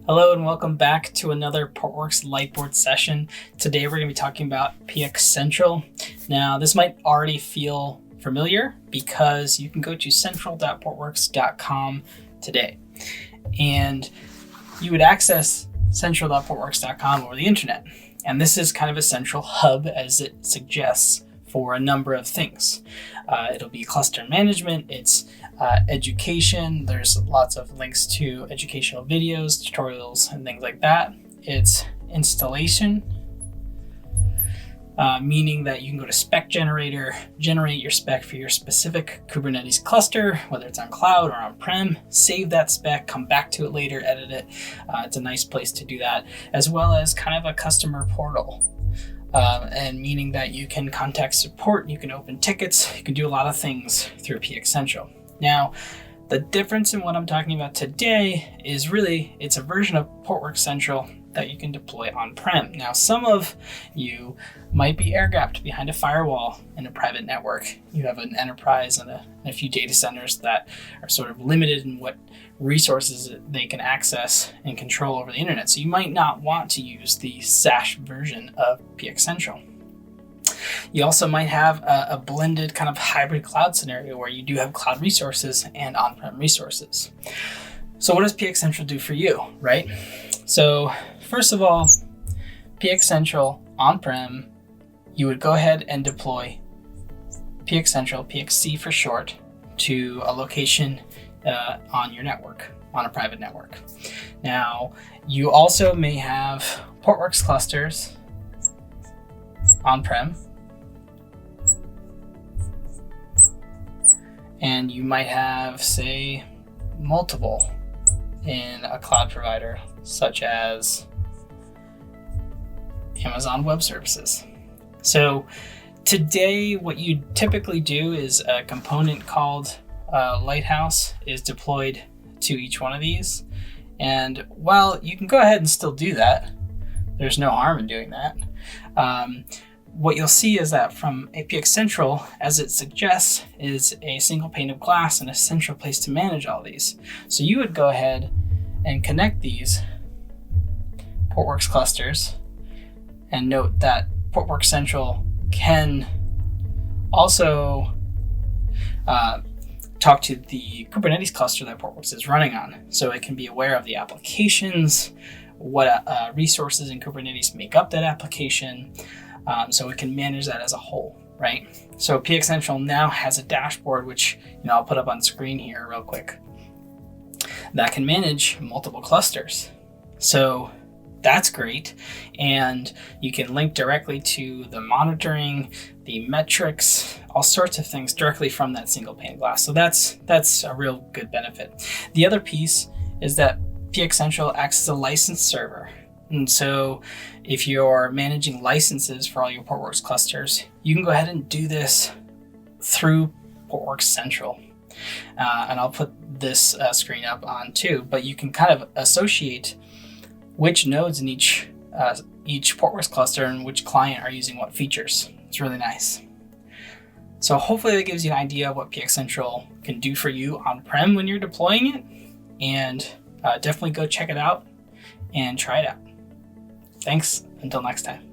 Hello and welcome back to another Portworx Lightboard session. Today we're going to be talking about PXCentral. Now this might already feel familiar because you can go to central.portworx.com today and you would access central.portworx.com over the internet. And this is kind of a central hub, as it suggests, for a number of things. It'll be cluster management, it's education, there's lots of links to educational videos, tutorials, and things like that. It's installation, meaning that you can go to spec generator, generate your spec for your specific Kubernetes cluster, whether it's on cloud or on-prem, save that spec, come back to it later, edit it. It's a nice place to do that, as well as kind of a customer portal. And meaning that you can contact support, you can open tickets, you can do a lot of things through PXCentral. Now, the difference in what I'm talking about today is really, it's a version of Portworx Central that you can deploy on-prem. Now, some of you might be air-gapped behind a firewall in a private network. You have an enterprise and a few data centers that are sort of limited in what resources they can access and control over the internet. So you might not want to use the SaaS version of PXCentral. You also might have a blended kind of hybrid cloud scenario where you do have cloud resources and on-prem resources. So what does PXCentral do for you, right? So first of all, PXCentral on-prem, you would go ahead and deploy PXCentral, PXC for short, to a location on your network, on a private network. Now, you also may have Portworx clusters on-prem, and you might have, say, multiple in a cloud provider such as Amazon Web Services. So today what you typically do is a component called Lighthouse is deployed to each one of these. And while you can go ahead and still do that, there's no harm in doing that. What you'll see is that from PXCentral, as it suggests, is a single pane of glass and a central place to manage all these. So you would go ahead and connect these Portworx clusters, and note that Portworx Central can also talk to the Kubernetes cluster that Portworx is running on. So it can be aware of the applications, what resources in Kubernetes make up that application, so it can manage that as a whole, right? So PXCentral now has a dashboard, which I'll put up on screen here real quick, that can manage multiple clusters. So that's great. And you can link directly to the monitoring, the metrics, all sorts of things directly from that single pane of glass. So that's a real good benefit. The other piece is that PXCentral acts as a license server. And so if you're managing licenses for all your Portworx clusters, you can go ahead and do this through Portworx Central. And I'll put this screen up on too, but you can kind of associate which nodes in each Portworx cluster and which client are using what features. It's really nice. So hopefully that gives you an idea of what PXCentral can do for you on-prem when you're deploying it. And definitely go check it out and try it out. Thanks. Until next time.